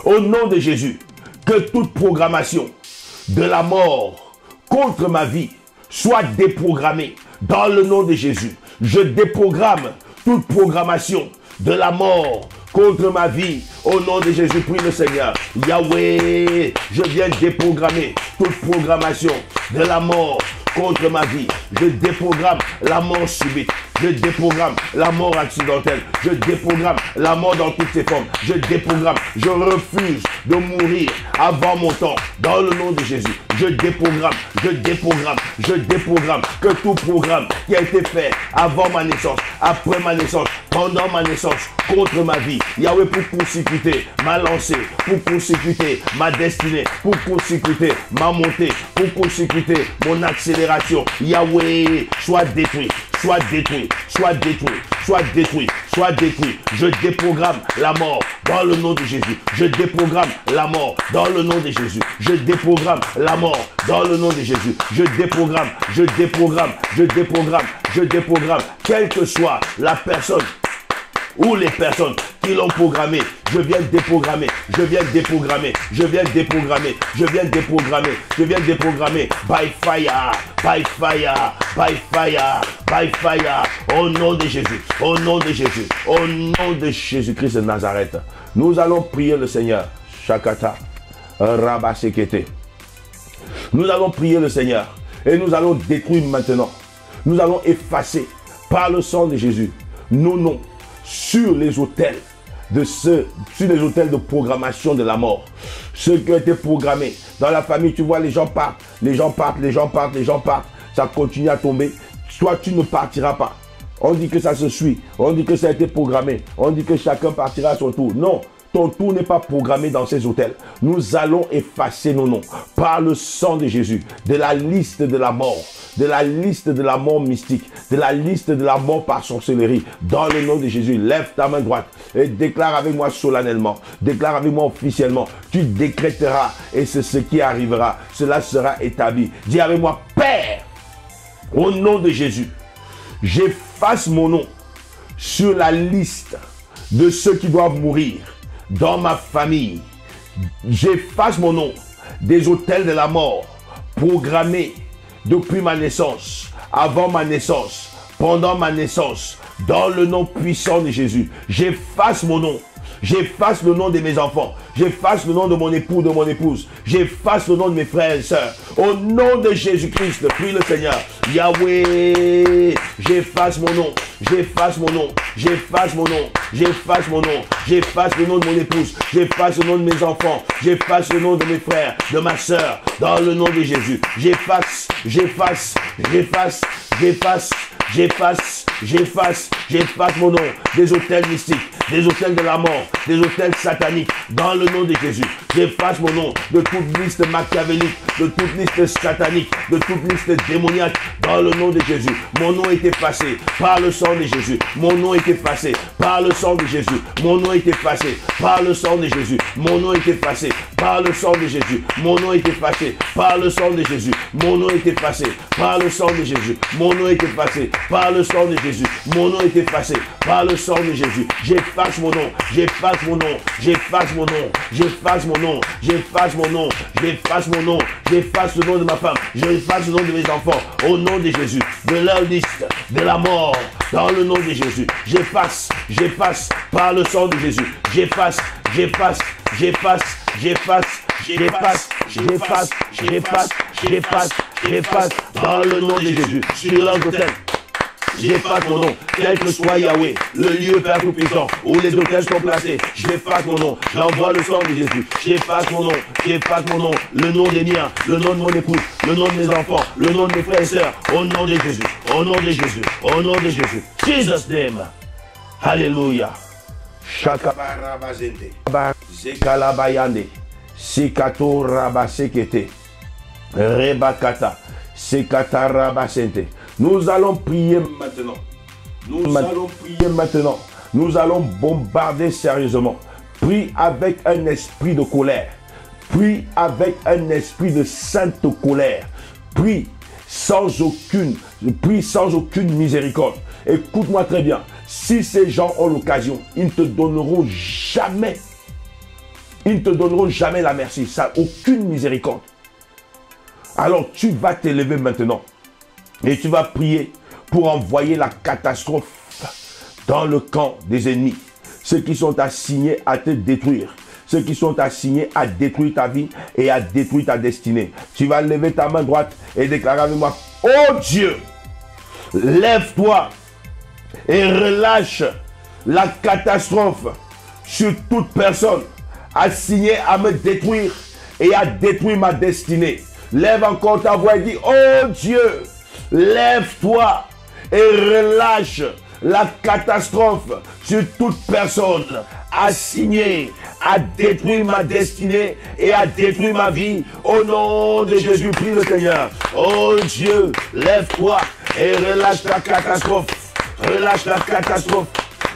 au nom de Jésus, que toute programmation de la mort contre ma vie soit déprogrammée. Dans le nom de Jésus, je déprogramme toute programmation de la mort contre ma vie. Au nom de Jésus, prie le Seigneur. Yahweh, je viens déprogrammer toute programmation de la mort contre ma vie. Je déprogramme la mort subite. Je déprogramme la mort accidentelle. Je déprogramme la mort dans toutes ses formes. Je déprogramme. Je refuse de mourir avant mon temps. Dans le nom de Jésus, je déprogramme. Je déprogramme. Je déprogramme que tout programme qui a été fait avant ma naissance, après ma naissance, pendant ma naissance, contre ma vie, Yahweh, pour court-circuiter ma lancée, pour court-circuiter ma destinée, pour court-circuiter ma montée, pour court-circuiter mon accélération, Yahweh, soit détruit. Soit détruit, soit détruit, soit détruit, soit détruit. Je déprogramme la mort dans le nom de Jésus. Je déprogramme la mort dans le nom de Jésus. Je déprogramme la mort dans le nom de Jésus. Je déprogramme, je déprogramme, je déprogramme, je déprogramme. Quelle que soit la personne ou les personnes qui l'ont programmé, je viens déprogrammer, je viens déprogrammer, je viens déprogrammer, je viens déprogrammer, je viens déprogrammer, by fire, by fire, by fire, by fire, au nom de Jésus, au nom de Jésus, au nom de Jésus-Christ de Nazareth. Nous allons prier le Seigneur, Shakata, Rabasekete. Nous allons prier le Seigneur et nous allons détruire maintenant, nous allons effacer par le sang de Jésus nos noms sur les autels sur les hôtels de programmation de la mort. Ceux qui ont été programmés. Dans la famille, tu vois, les gens partent, les gens partent, les gens partent, les gens partent. Ça continue à tomber. Toi, tu ne partiras pas. On dit que ça se suit. On dit que ça a été programmé. On dit que chacun partira à son tour. Non. Ton tour n'est pas programmé dans ces hôtels. Nous allons effacer nos noms par le sang de Jésus, de la liste de la mort, de la liste de la mort mystique, de la liste de la mort par sorcellerie. Dans le nom de Jésus, lève ta main droite et déclare avec moi solennellement, déclare avec moi officiellement. Tu décréteras et c'est ce qui arrivera. Cela sera établi. Dis avec moi, Père, au nom de Jésus, j'efface mon nom sur la liste de ceux qui doivent mourir. Dans ma famille, j'efface mon nom des hôtels de la mort programmés depuis ma naissance, avant ma naissance, pendant ma naissance, dans le nom puissant de Jésus. J'efface mon nom. J'efface le nom de mes enfants. J'efface le nom de mon époux, de mon épouse. J'efface le nom de mes frères et sœurs. Au nom de Jésus-Christ, prie le Seigneur. Yahweh, j'efface mon nom. J'efface mon nom. J'efface mon nom. J'efface mon nom. J'efface le nom de mon épouse. J'efface le nom de mes enfants. J'efface le nom de mes frères, de ma sœur. Dans le nom de Jésus. J'efface, j'efface, j'efface, j'efface. J'efface mon nom des hôtels mystiques, des hôtels de la mort, des hôtels sataniques, dans le nom de Jésus. J'efface mon nom de toute liste machiavélique, de toute liste satanique, de toute liste démoniaque, dans le nom de Jésus. Mon nom est effacé par le sang de Jésus. Mon nom est effacé par le sang de Jésus. Mon nom est effacé par le sang de Jésus. Mon nom est effacé par le sang de Jésus. Mon nom est effacé par le sang de Jésus. Mon nom est effacé par le sang de Jésus. Mon nom est effacé par le sang de Jésus. Mon nom est effacé par le sang de Jésus. J'efface mon nom. J'efface mon nom. J'efface mon nom. J'efface mon nom. J'efface mon nom. J'efface mon nom. J'efface le nom de ma femme. J'efface le nom de mes enfants. Au nom de Jésus. De leur liste de la mort. Dans le nom de Jésus. J'efface. J'efface par le sang de Jésus. J'efface. J'efface. J'efface. J'efface. J'efface. J'efface. J'efface. J'efface. J'efface. Dans le nom de Jésus. Sur leur hôtel. J'efface mon nom, quel que soit Yahweh, le lieu Père Tout-Puissant, où les hôtels sont placés. J'efface mon nom, j'envoie le sang de Jésus. J'efface mon nom, le nom des miens, le nom de mon épouse, le nom de mes enfants, le nom de mes frères et sœurs, au nom de Jésus, au nom de Jésus, au nom de Jésus. Jesus name. Alléluia. Shakabarabazende. Zekalabayande. Sikato rabasekete. Rebakata. Sekata rabasente. Nous allons prier maintenant. Allons prier maintenant. Nous allons bombarder sérieusement. Prie avec un esprit de colère. Prie avec un esprit de sainte colère. Prie sans aucune miséricorde. Écoute-moi très bien. Si ces gens ont l'occasion, ils ne te donneront jamais. Ils ne te donneront jamais la merci. Ça, aucune miséricorde. Alors tu vas t'élever maintenant. Et tu vas prier pour envoyer la catastrophe dans le camp des ennemis. Ceux qui sont assignés à te détruire. Ceux qui sont assignés à détruire ta vie et à détruire ta destinée. Tu vas lever ta main droite et déclarer avec moi: oh Dieu, lève-toi et relâche la catastrophe sur toute personne assignée à me détruire et à détruire ma destinée. Lève encore ta voix et dis: oh Dieu, lève-toi et relâche la catastrophe sur toute personne assignée à détruire ma destinée et à détruire ma vie. Au nom de Jésus, prie le Seigneur. Oh Dieu, lève-toi et relâche la catastrophe. Relâche la catastrophe.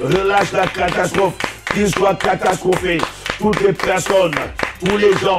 Relâche la catastrophe. Qu'il soit catastrophé. Toutes les personnes, tous les gens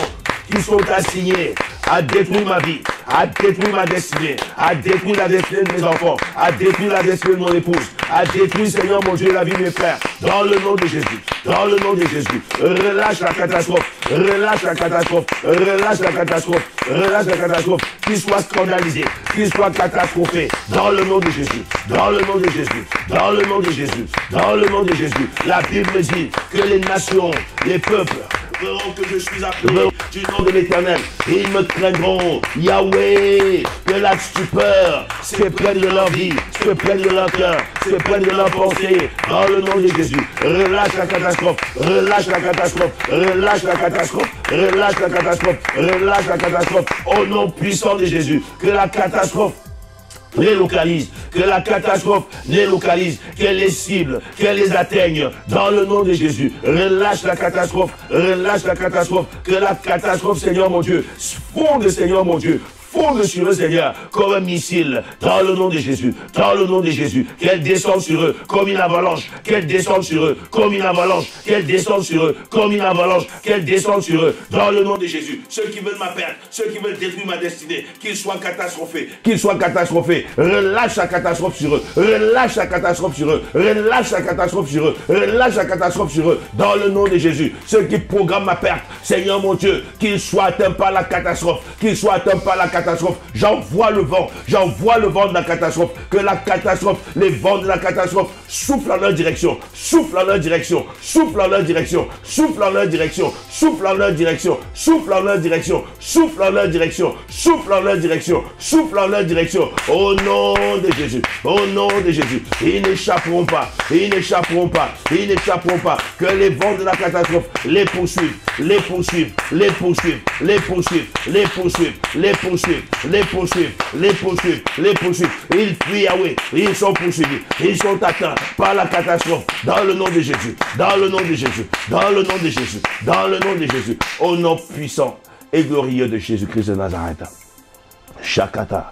qui sont assignés à détruire ma vie, à détruire ma destinée, à détruire la destinée de mes enfants, à détruire la destinée de mon épouse, à détruire, Seigneur mon Dieu, la vie de mes frères, dans le nom de Jésus, dans le nom de Jésus. Relâche la catastrophe, relâche la catastrophe, relâche la catastrophe, relâche la catastrophe, qu'il soit scandalisé, qu'il soit catastrophé, dans le nom de Jésus, dans le nom de Jésus, dans le nom de Jésus, dans le nom de Jésus. La Bible dit que les nations, les peuples, verront que je suis appelé du nom de l'Éternel. Ils me craindront. Yahweh, que la stupeur se prenne de leur vie, se prenne de leur cœur, se prenne de leur pensée. Dans le nom de Jésus, relâche la catastrophe, relâche la catastrophe, relâche la catastrophe, relâche la catastrophe, relâche la catastrophe. Au nom puissant de Jésus, que la catastrophe les localise, que la catastrophe les localise, qu'elle les cible, qu'elle les atteigne, dans le nom de Jésus. Relâche la catastrophe, que la catastrophe, Seigneur mon Dieu, fonde, Seigneur mon Dieu, fonde sur eux, Seigneur, comme un missile, dans le nom de Jésus, dans le nom de Jésus, qu'elle descende sur eux comme une avalanche, qu'elle descende sur eux comme une avalanche, qu'elle descende sur eux comme une avalanche, qu'elle descende sur eux, dans le nom de Jésus. Ceux qui veulent ma perte, ceux qui veulent détruire ma destinée, qu'ils soient catastrophés, relâche la catastrophe sur eux, relâche la catastrophe sur eux, relâche la catastrophe sur eux, relâche la catastrophe sur eux, dans le nom de Jésus. Ceux qui programment ma perte, Seigneur mon Dieu, qu'ils soient atteints par la catastrophe, qu'ils soient atteints par la catastrophe. J'envoie le vent de la catastrophe, que la catastrophe, les vents de la catastrophe soufflent en leur direction, soufflent en leur direction, soufflent en leur direction, soufflent en leur direction, soufflent en leur direction, soufflent en leur direction, soufflent en leur direction, soufflent en leur direction, soufflent en leur direction, au nom de Jésus, au nom de Jésus. Ils n'échapperont pas, ils n'échapperont pas, ils n'échapperont pas, que les vents de la catastrophe les poursuivent, les poursuivent, les poursuivent, les poursuivent, les poursuivent, les poursuivent, les poursuivent, les poursuivent, les poursuivent. Ils fuient Yahweh, ils sont poursuivis, ils sont atteints par la catastrophe, dans le nom de Jésus, dans le nom de Jésus, dans le nom de Jésus, dans le nom de Jésus, au nom puissant et glorieux de Jésus-Christ de Nazareth. Shakata,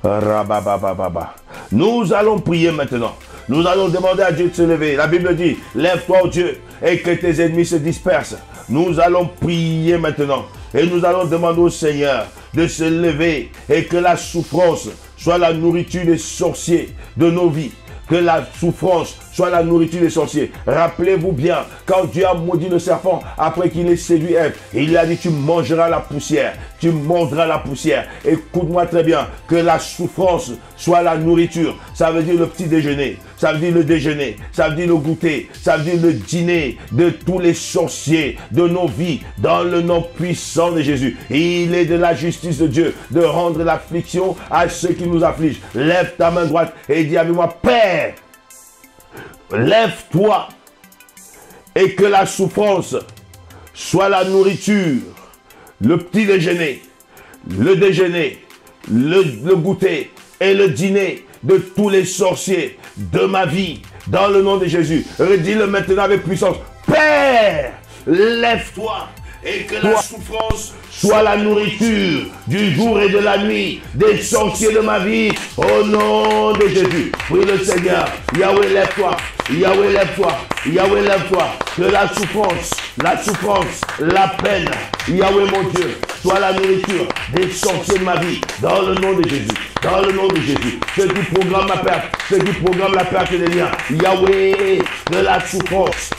rababababa. Nous allons prier maintenant. Nous allons demander à Dieu de se lever. La Bible dit, lève-toi, ô Dieu, et que tes ennemis se dispersent. Nous allons prier maintenant. Et nous allons demander au Seigneur de se lever et que la souffrance soit la nourriture des sorciers de nos vies. Que la souffrance soit la nourriture des sorciers. Rappelez-vous bien, quand Dieu a maudit le serpent, après qu'il ait séduit Ève, il lui a dit, tu mangeras la poussière, tu mangeras la poussière. Écoute-moi très bien, que la souffrance soit la nourriture. Ça veut dire le petit déjeuner, ça veut dire le déjeuner, ça veut dire le goûter, ça veut dire le dîner de tous les sorciers de nos vies, dans le nom puissant de Jésus. Il est de la justice de Dieu de rendre l'affliction à ceux qui nous affligent. Lève ta main droite et dis avec moi, Père, lève-toi et que la souffrance soit la nourriture, le petit déjeuner, le déjeuner, le goûter et le dîner de tous les sorciers de ma vie, dans le nom de Jésus. Redis-le maintenant avec puissance. Père, lève-toi et que la souffrance soit la nourriture du jour et de la nuit des sorciers de ma vie, au nom de Jésus. Prie le Seigneur. Yahweh, lève-toi. Yahweh, lève-toi. Yahweh, lève-toi. Que la souffrance, la peine, Yahweh mon Dieu, soit la nourriture des sorciers de ma vie, dans le nom de Jésus. Dans le nom de Jésus. Ceux qui programment ma perte, ceux qui programment la perte des liens. Yahweh, que la souffrance,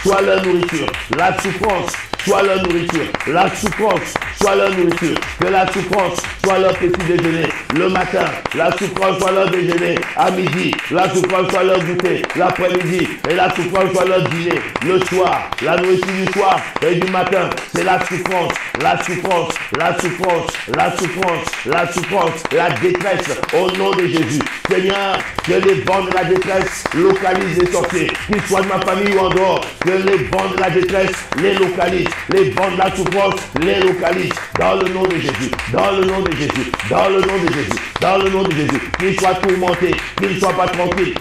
soit leur nourriture. La souffrance soit leur nourriture. La souffrance soit leur nourriture. Que la souffrance soit leur petit déjeuner le matin. La souffrance soit leur déjeuner à midi. La souffrance soit leur goûter l'après-midi. Et la souffrance soit leur dîner le soir. La nourriture du soir et du matin, c'est la souffrance. La souffrance, la souffrance, la souffrance, la souffrance, la détresse au nom de Jésus. Seigneur, que les vents de la détresse localisent les sorciers, qu'ils soient de ma famille ou en dehors. Que les vents de la détresse les localisent. Les vents de la souffrance les localisent. Dans le nom de Jésus. Dans le nom de Jésus. Dans le nom de Jésus. Dans le nom de Jésus. Qu'ils soient tourmentés. Qu'ils ne soient pas tranquilles.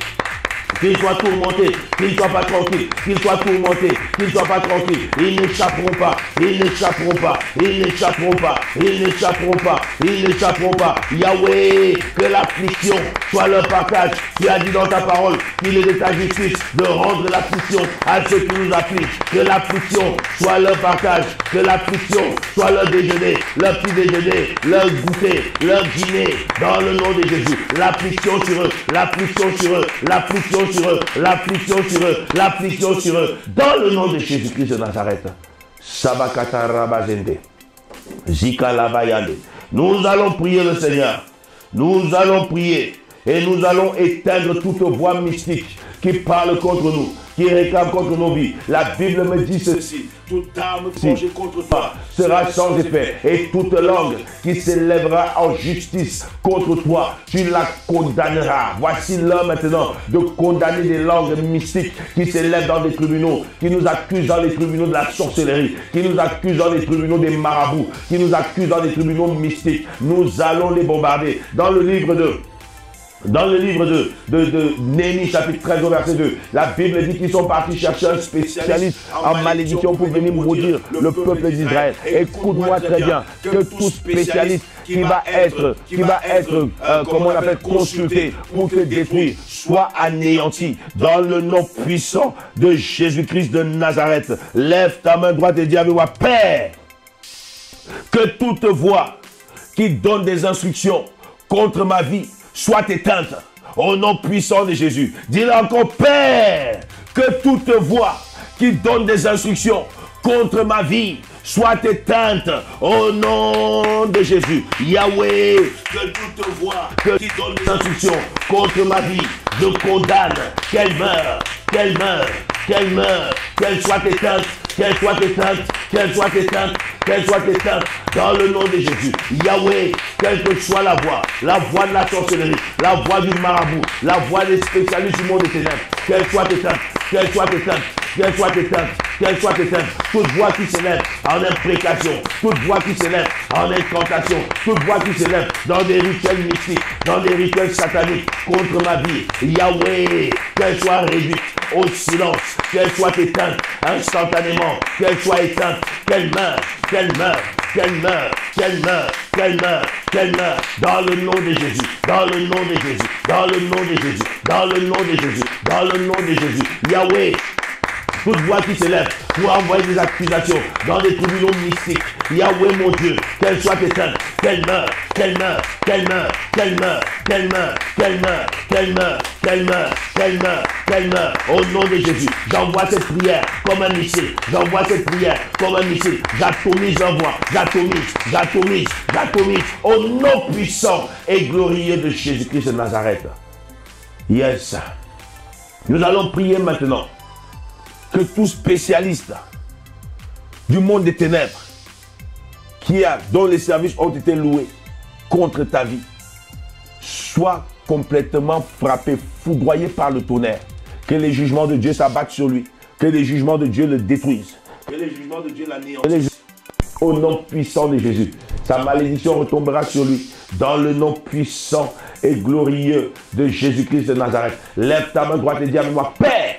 Qu'ils soient tourmentés, qu'ils ne soient pas tranquilles, qu'ils soient tourmentés, qu'ils ne soient pas tranquilles. Ils n'échapperont pas, ils n'échapperont pas, ils n'échapperont pas, ils n'échapperont pas, ils n'échapperont pas. Yahweh, que l'affliction soit leur partage. Tu as dit dans ta parole qu'il est de ta justice de rendre l'affliction à ceux qui nous affligent. Que l'affliction soit leur partage, que l'affliction soit leur déjeuner, leur petit déjeuner, leur goûter, leur dîner, dans le nom de Jésus. L'affliction sur eux, l'affliction sur eux, l'affliction sur eux, l'affliction sur eux, l'affliction sur eux, dans le nom de Jésus-Christ de Nazareth. Sabakata Rabazende, Zika Labayande. Nous allons prier le Seigneur. Nous allons prier et nous allons éteindre toute voix mystique qui parle contre nous, qui réclament contre nos vies. La Bible me dit ceci. Toute arme forgée contre toi sera sans effet. Et toute langue qui s'élèvera en justice contre toi, tu la condamneras. Voici l'heure maintenant de condamner des langues mystiques qui s'élèvent dans des tribunaux, qui nous accusent dans les tribunaux de la sorcellerie, qui nous accusent dans les tribunaux des marabouts, qui nous accusent dans les tribunaux mystiques. Nous allons les bombarder. Dans le livre de Néhémie, chapitre 13, verset 2, la Bible dit qu'ils sont partis chercher un spécialiste en malédiction pour venir maudire le peuple d'Israël. Écoute-moi très bien, que tout spécialiste qui va être comment on appelle, consulté pour te détruire, soit anéanti dans le nom puissant de Jésus-Christ de Nazareth. Lève ta main droite et dis avec moi, Père, que toute voix qui donne des instructions contre ma vie soit éteinte au nom puissant de Jésus. Dis-le encore, Père, que toute voix qui donne des instructions contre ma vie soit éteinte au nom de Jésus. Yahweh, que toute voix qui donne des instructions contre ma vie, je condamne qu'elle meure, qu'elle meure, qu'elle meure, qu'elle soit éteinte, qu'elle soit éteinte, qu'elle soit éteinte, qu'elle soit éteinte dans le nom de Jésus. Yahweh, quelle que soit la voix de la sorcellerie, la voix du marabout, la voix des spécialistes du monde des ténèbres, qu'elle soit éteinte, qu'elle soit éteinte, qu'elle soit éteinte, qu'elle soit éteinte. Toute voix qui s'élève en imprécation, toute voix qui s'élève en incantation, toute voix qui s'élève dans des rituels mystiques, dans des rituels sataniques contre ma vie. Yahweh, qu'elle soit réduite au silence, qu'elle soit éteinte instantanément, qu'elle soit éteinte, qu'elle meure, qu'elle meure, qu'elle meure, qu'elle meure, qu'elle meure, qu'elle meure, dans le nom de Jésus, dans le nom de Jésus, dans le nom de Jésus, dans le nom de Jésus, dans le nom de Jésus. Yahweh, toute voix qui s'élève pour envoyer des accusations dans des tribunaux mystiques. Yahweh mon Dieu, qu'elle soit éteinte, qu'elle meure, qu'elle meure, qu'elle meure, qu'elle meure, qu'elle meure, qu'elle meure, qu'elle meure, qu'elle meure, qu'elle meure, qu'elle meure. Au nom de Jésus, j'envoie cette prière comme un missile. J'envoie cette prière comme un missile. J'atomise l'envoi, j'atomise, j'atomise, j'atomise. Au nom puissant et glorieux de Jésus-Christ de Nazareth. Yes. Nous allons prier maintenant que tout spécialiste du monde des ténèbres dont les services ont été loués contre ta vie soit complètement frappé, foudroyé par le tonnerre. Que les jugements de Dieu s'abattent sur lui. Que les jugements de Dieu le détruisent. Que les jugements de Dieu l'anéantissent. Au nom puissant de Jésus. Sa malédiction retombera sur lui. Dans le nom puissant et glorieux de Jésus-Christ de Nazareth. Lève ta main droite et dis avec moi, Père,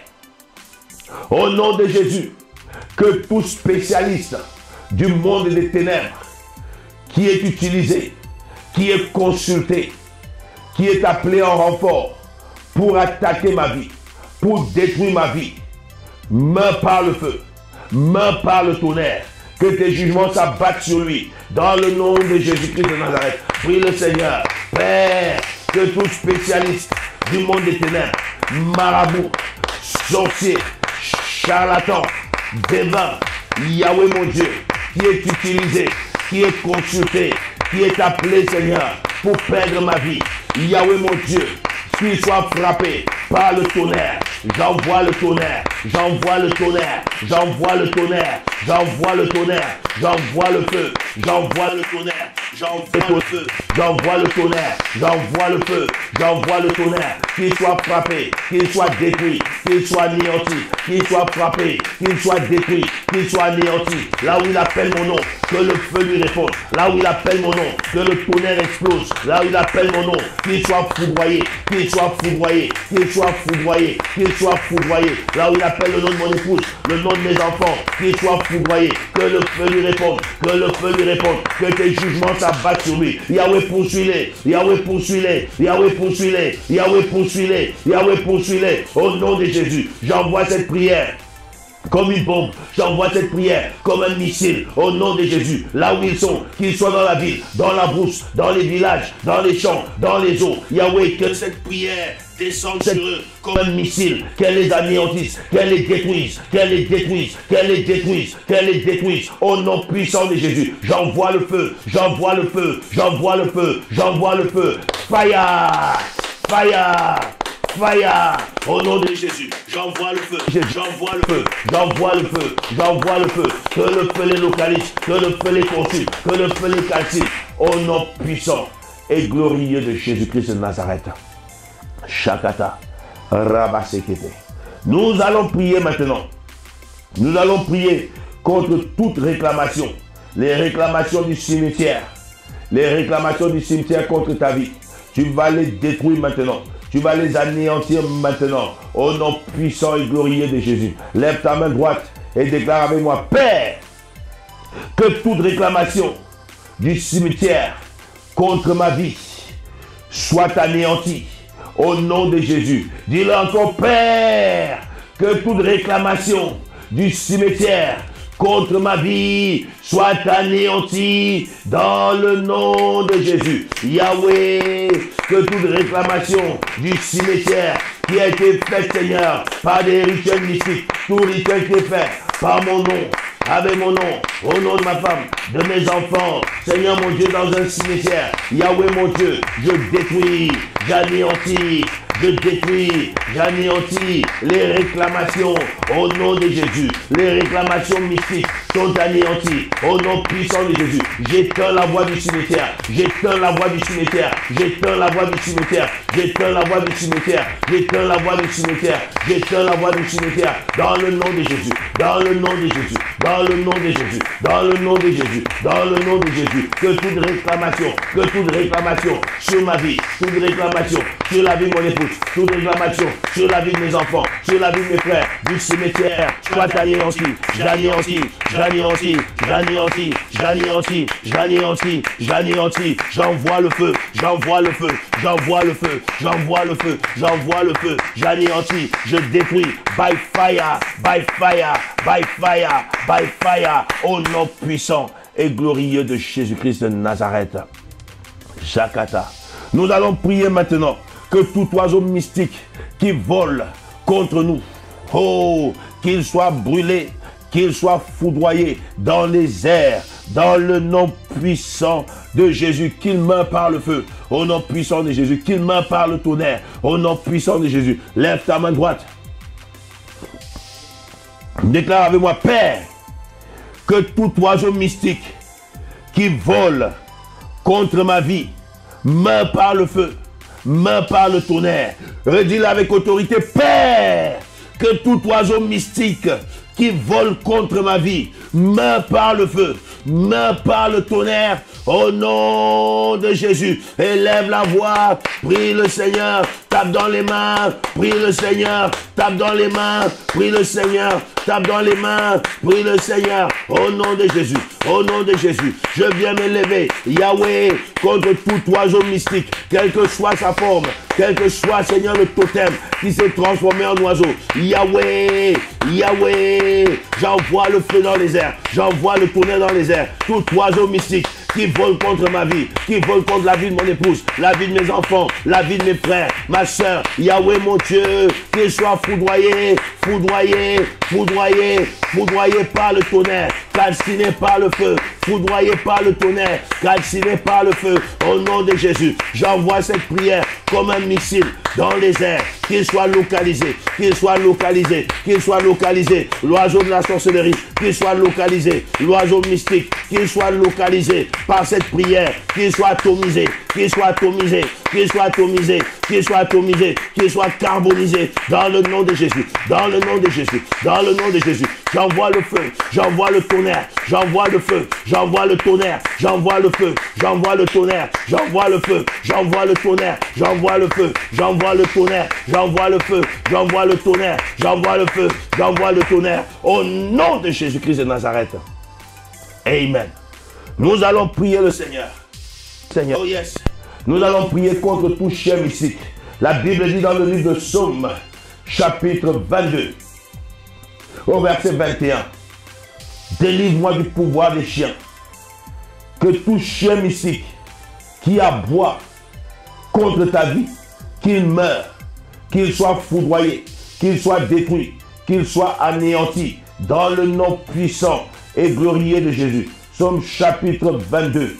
au nom de Jésus, que tout spécialiste du monde des ténèbres qui est utilisé, qui est consulté, qui est appelé en renfort pour attaquer ma vie, pour détruire ma vie, meurt par le feu, meurt par le tonnerre, que tes jugements s'abattent sur lui, dans le nom de Jésus-Christ de Nazareth. Prie le Seigneur, Père, que tout spécialiste du monde des ténèbres, marabout, sorcier, charlatan, dévin, Yahweh mon Dieu, qui est utilisé, qui est consulté, qui est appelé Seigneur pour perdre ma vie. Yahweh mon Dieu, qu'il soit frappé par le tonnerre. J'envoie le tonnerre, j'envoie le tonnerre, j'envoie le tonnerre, j'envoie le tonnerre, j'envoie le feu, j'envoie le tonnerre, j'envoie le feu, j'envoie le tonnerre, j'envoie le feu, j'envoie le tonnerre, qu'il soit frappé, qu'il soit détruit, qu'il soit anéanti, qu'il soit frappé, qu'il soit détruit, qu'il soit anéanti. Là où il appelle mon nom, que le feu lui réponde. Là où il appelle mon nom, que le tonnerre explose. Là où il appelle mon nom, qu'il soit foudroyé, qu'il soit foudroyé, qu'il soit foudroyé, qu'il soit foudroyé. Là où il appelle le nom de mon épouse, le nom de mes enfants, qu'il soit foudroyé, que le feu lui réponde, que le feu lui réponde, que tes jugements s'abattent sur lui. Yahweh poursuis-les, Yahweh poursuis-les, Yahweh poursuis-les, Yahweh poursuis-les, Yahweh poursuis-les. Au nom de Jésus, j'envoie cette prière comme une bombe, j'envoie cette prière comme un missile au nom de Jésus. Là où ils sont, qu'ils soient dans la ville, dans la brousse, dans les villages, dans les champs, dans les eaux. Yahweh, que cette prière descende sur eux comme un missile, qu'elle les anéantisse, qu'elle les détruise, qu'elle les détruise, qu'elle les détruise, qu'elle les détruise. Au nom puissant de Jésus, j'envoie le feu, j'envoie le feu, j'envoie le feu, j'envoie le feu. Fire! Fire! fire. Au nom de Jésus, j'envoie le feu, j'envoie le feu, j'envoie le feu, j'envoie le feu. Que le feu les localise, que le feu les consume, que le feu les calcine. Au nom puissant et glorieux de Jésus-Christ de Nazareth. Shakata, Rabasekete. Nous allons prier maintenant. Nous allons prier contre toute réclamation. Les réclamations du cimetière. Les réclamations du cimetière contre ta vie. Tu vas les détruire maintenant. Tu vas les anéantir maintenant. Au nom puissant et glorieux de Jésus. Lève ta main droite et déclare avec moi: Père, que toute réclamation du cimetière contre ma vie soit anéantie. Au nom de Jésus. Dis-le encore: Père, que toute réclamation du cimetière contre ma vie soit anéantie dans le nom de Jésus. Yahweh, que toute réclamation du cimetière qui a été faite, Seigneur, par des rituels mystiques, tout rituel qui est fait par mon nom, avec mon nom, au nom de ma femme, de mes enfants, Seigneur mon Dieu, dans un cimetière, Yahweh mon Dieu, je détruis, j'anéantis, je détruis, j'anéantis les réclamations au nom de Jésus. Les réclamations mystiques sont anéanties au nom puissant de Jésus. J'éteins la voix du cimetière, j'éteins la voix du cimetière, j'éteins la voix du cimetière, j'éteins la voix du cimetière, j'éteins la voix du cimetière, j'éteins la voix du cimetière, dans le nom de Jésus, dans le nom de Jésus, dans le nom de Jésus, dans le nom de Jésus, dans le nom de Jésus. Que toute réclamation sur ma vie, toute réclamation sur la vie de mon épouse, toute réclamation sur la vie de mes enfants, sur la vie de mes frères, du cimetière, soit anéanti, j'anéantis, j'anéantis, j'anéantis, j'anéantis, j'anéantis, j'anéantis, j'envoie le feu, j'envoie le feu, j'envoie le feu, j'envoie le feu, j'envoie le feu, j'anéantis, je détruis, by fire, by fire, by fire, by fire, au nom puissant et glorieux de Jésus-Christ de Nazareth. Shakata. Nous allons prier maintenant que tout oiseau mystique qui vole contre nous, oh, qu'il soit brûlé, qu'il soit foudroyé dans les airs, dans le nom puissant de Jésus, qu'il meure par le feu, au nom puissant de Jésus, qu'il meure par le tonnerre, au nom puissant de Jésus. Lève ta main droite. Déclare avec moi: Père, que tout oiseau mystique qui vole contre ma vie meurt par le feu, meurt par le tonnerre. Redis-le avec autorité: Père, que tout oiseau mystique qui vole contre ma vie meurt par le feu, meurt par le tonnerre, au nom de Jésus. Élève la voix, prie le Seigneur, tape dans les mains, prie le Seigneur, tape dans les mains, prie le Seigneur, tape dans les mains, prie le Seigneur, au nom de Jésus, au nom de Jésus. Je viens m'élever, Yahweh, contre tout oiseau mystique, quelle que soit sa forme, quel que soit, Seigneur, le totem qui s'est transformé en oiseau. Yahweh, Yahweh, j'envoie le feu dans les airs, j'envoie le tonnerre dans les airs, tout oiseau mystique qui vole contre ma vie, qui vole contre la vie de mon épouse, la vie de mes enfants, la vie de mes frères, ma soeur, Yahweh mon Dieu, qu'il soit foudroyé, foudroyé, foudroyé, foudroyé par le tonnerre, calciné par le feu, foudroyé par le tonnerre, calciné par le feu, au nom de Jésus. J'envoie cette prière comme un missile dans les airs, qu'il soit localisé, qu'il soit localisé, qu'il soit localisé, l'oiseau de la sorcellerie, qu'il soit localisé, l'oiseau mystique, qu'il soit localisé par cette prière, qu'il soit atomisé, qu'il soit atomisé, qu'il soit atomisé, qu'il soit atomisé, qu'il soit carbonisé, dans le nom de Jésus, dans le nom de Jésus, dans le nom de Jésus. J'envoie le feu, j'envoie le tonnerre, j'envoie le feu, j'envoie le tonnerre, j'envoie le feu, j'envoie le tonnerre, j'envoie le feu, j'envoie le tonnerre, j'envoie le feu, j'envoie le tonnerre, j'envoie le feu, j'envoie le tonnerre, j'envoie le feu, j'envoie le tonnerre, au nom de Jésus-Christ de Nazareth. Amen. Nous allons prier le Seigneur. Seigneur. Oh yes. Nous allons prier contre tout chien mystique. La Bible dit dans le livre de Psaume, chapitre 22, au verset 21, délivre-moi du pouvoir des chiens. Que tout chien mystique qui aboie contre ta vie, qu'il meure, qu'il soit foudroyé, qu'il soit détruit, qu'il soit anéanti, dans le nom puissant et glorieux de Jésus. Psaume chapitre 22.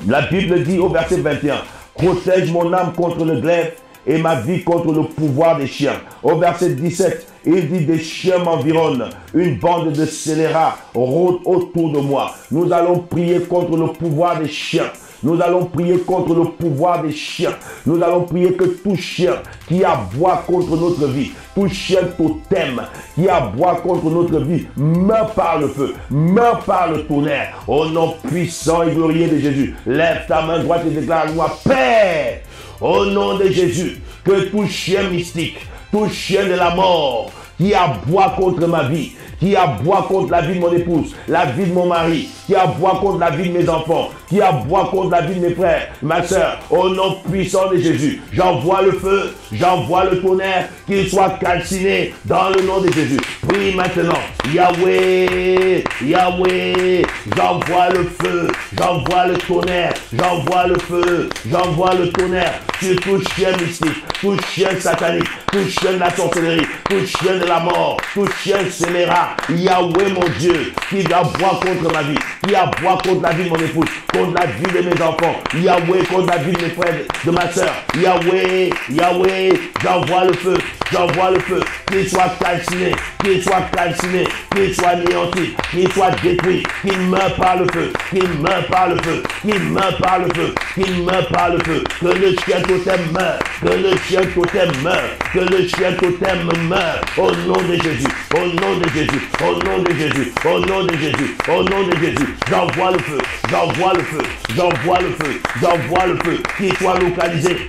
La Bible dit au verset 21, protège mon âme contre le glaive et ma vie contre le pouvoir des chiens. Au verset 17, il dit, des chiens m'environnent, une bande de scélérats rôde autour de moi. Nous allons prier contre le pouvoir des chiens. Nous allons prier contre le pouvoir des chiens. Nous allons prier que tout chien qui aboie contre notre vie, tout chien totem qui aboie contre notre vie, meurt par le feu, meurt par le tonnerre. Au nom puissant et glorieux de Jésus, lève ta main droite et déclare-moi, Père, au nom de Jésus, que tout chien mystique, tout chien de la mort qui aboie contre ma vie, qui aboie contre la vie de mon épouse, la vie de mon mari, qui aboie contre la vie de mes enfants, qui aboie contre la vie de mes frères, ma soeur, au nom puissant de Jésus, j'envoie le feu, j'envoie le tonnerre, qu'il soit calciné dans le nom de Jésus. Prie maintenant, Yahweh, Yahweh, j'envoie le feu, j'envoie le tonnerre, j'envoie le feu, j'envoie le tonnerre sur tout chien mystique, tout chien satanique, tout chien de la sorcellerie, tout chien de la mort, tout chien scélérat. Yahweh mon Dieu, qui aboie contre ma vie, qui aboie contre la vie de mon épouse, contre la vie de mes enfants, Yahweh contre la vie de mes frères, de ma soeur, Yahweh, Yahweh, j'envoie le feu, qu'il soit calciné, qu'il soit calciné, qu'il soit anéanti, qu'il soit détruit, qu'il meure par le feu, qu'il meure par le feu, qu'il meure par le feu, qu'il meure par le feu, que le chien totem meure, que le chien totem meure, que le chien totem meure, au nom de Jésus, au nom de Jésus, au nom de Jésus, au nom de Jésus, au nom de Jésus, j'envoie le feu, j'envoie le feu, j'envoie le feu, j'envoie le feu, qu'il soit localisé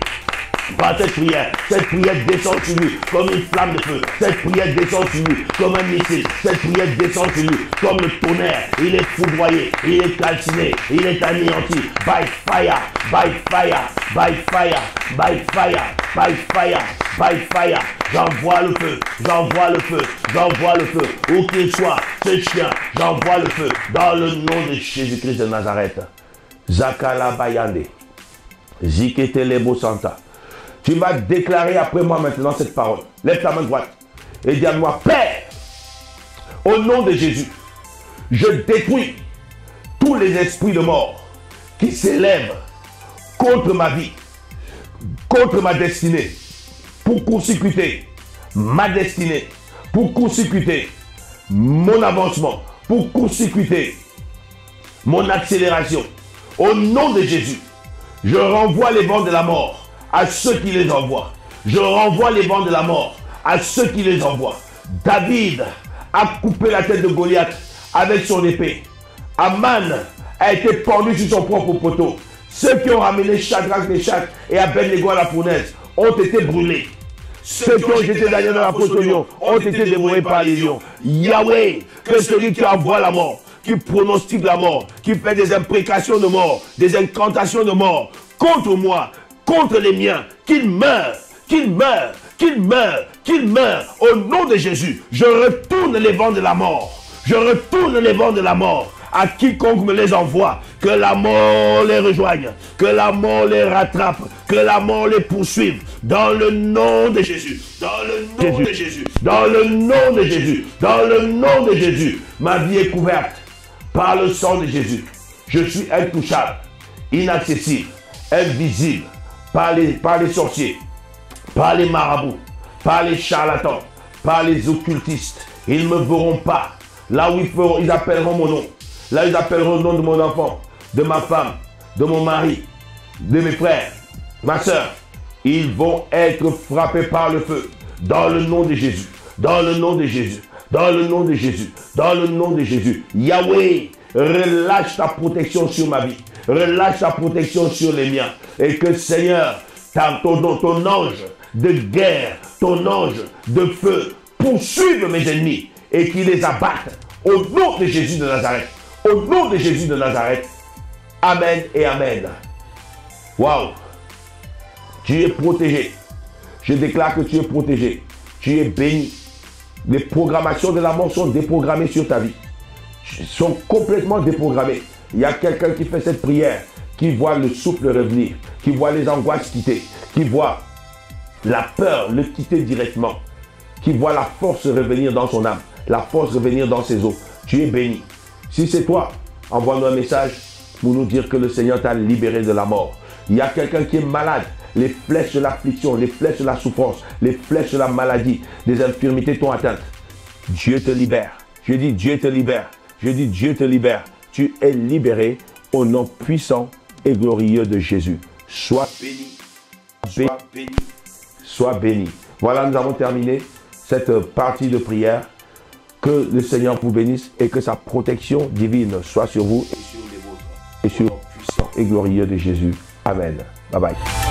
par cette prière descend sur lui comme une flamme de feu. Cette prière descend sur lui comme un missile. Cette prière descend sur lui comme le tonnerre. Il est foudroyé, il est calciné, il est anéanti. By fire, by fire, by fire, by fire, by fire, by fire. J'envoie le feu, j'envoie le feu, j'envoie le feu. Où qu'il soit, ce chien, j'envoie le feu. Dans le nom de Jésus-Christ de Nazareth. Zakala Bayande. Zikete Lebo Santa. Tu vas déclarer après moi maintenant cette parole. Lève ta main droite et dis à moi, Père, au nom de Jésus, je détruis tous les esprits de mort qui s'élèvent contre ma vie, contre ma destinée, pour court-circuiter ma destinée, pour court-circuiter mon avancement, pour court-circuiter mon accélération. Au nom de Jésus, je renvoie les vents de la mort à ceux qui les envoient. Je renvoie les vents de la mort à ceux qui les envoient. David a coupé la tête de Goliath avec son épée. Aman a été pendu sur son propre poteau. Ceux qui ont ramené Shadrach, Meshach et Abednego à la fournaise ont été brûlés. Ceux qui ont jeté Daniel dans la fosse aux lions ont été dévorés par les lions. Yahweh, que celui qui envoie la mort, qui pronostique la mort, qui fait des imprécations de mort, des incantations de mort contre moi, contre les miens, qu'il meure, qu'il meure, qu'il meure, qu'il meure. Au nom de Jésus, je retourne les vents de la mort. Je retourne les vents de la mort à quiconque me les envoie. Que la mort les rejoigne, que la mort les rattrape, que la mort les poursuive. Dans le nom de Jésus, dans le nom de Jésus, dans le nom de Jésus, dans le nom de Jésus. Ma vie est couverte par le sang de Jésus. Je suis intouchable, inaccessible, invisible. Par les sorciers, par les marabouts, par les charlatans, par les occultistes. Ils ne me verront pas. Là où ils appelleront mon nom. Là ils appelleront le nom de mon enfant, de ma femme, de mon mari, de mes frères, ma soeur. Ils vont être frappés par le feu. Dans le nom de Jésus. Dans le nom de Jésus. Dans le nom de Jésus. Dans le nom de Jésus. Yahweh, relâche ta protection sur ma vie. Relâche ta protection sur les miens. Et que Seigneur, ton ange de guerre, ton ange de feu, poursuive mes ennemis et qu'il les abatte. Au nom de Jésus de Nazareth. Au nom de Jésus de Nazareth. Amen et Amen. Waouh. Tu es protégé. Je déclare que tu es protégé. Tu es béni. Les programmations de la mort sont déprogrammées sur ta vie. Sont complètement déprogrammées. Il y a quelqu'un qui fait cette prière, qui voit le souffle revenir, qui voit les angoisses quitter, qui voit la peur le quitter directement, qui voit la force revenir dans son âme, la force revenir dans ses os. Tu es béni. Si c'est toi, envoie-nous un message pour nous dire que le Seigneur t'a libéré de la mort. Il y a quelqu'un qui est malade. les flèches de l'affliction, les flèches de la souffrance, les flèches de la maladie, des infirmités t'ont atteinte. Dieu te libère. Je dis Dieu te libère. Je dis Dieu te libère. Tu es libéré au nom puissant et glorieux de Jésus. Sois béni. Sois béni. Sois béni. Voilà, nous avons terminé cette partie de prière. Que le Seigneur vous bénisse et que sa protection divine soit sur vous et sur les vôtres. Et sur le puissant et glorieux de Jésus. Amen. Bye bye.